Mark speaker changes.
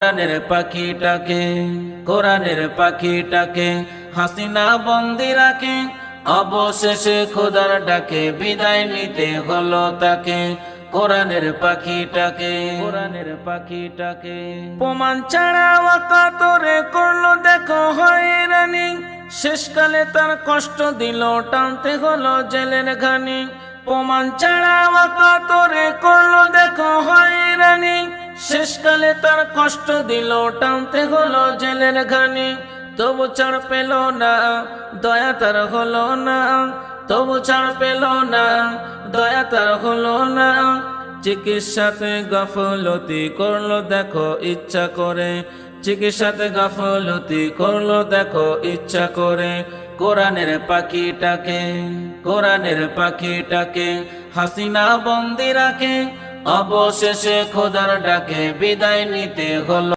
Speaker 1: কোরআনের পাখিটাকে কোরআনের পাখিটাকে হাসিনা বন্দি রাখে, অবশেষে খোদার ডাকে বিদায় নিতে হলো তাকে। কোরআনের পাখিটাকে প্রমাণ ছাড়া ওয়াকাতরে করলো দেখো হয়রানি, শেষকালে তার কষ্ট দিল টানতে হলো জেলের ঘানি। প্রমাণ ছাড়া ওয়াকাতরে করলো দেখো হয়রানি, শেষকালে তার কষ্ট দিল টানতে হলো জেলের ঘানি। তবু ছাড় পেল না, দয়া তার হলো না, তবু ছাড় পেল না, দয়া তার হলো না। চিকিৎসাতে গাফলতি করলো দেখো ইচ্ছা করে, চিকিৎসাতে গাফলতি করলো দেখো ইচ্ছা করে। কোরআনের পাখিটাকে হাসিনা বন্দি রাখে, অবশেষে খোদার ডাকে বিদায় নিতে হলো।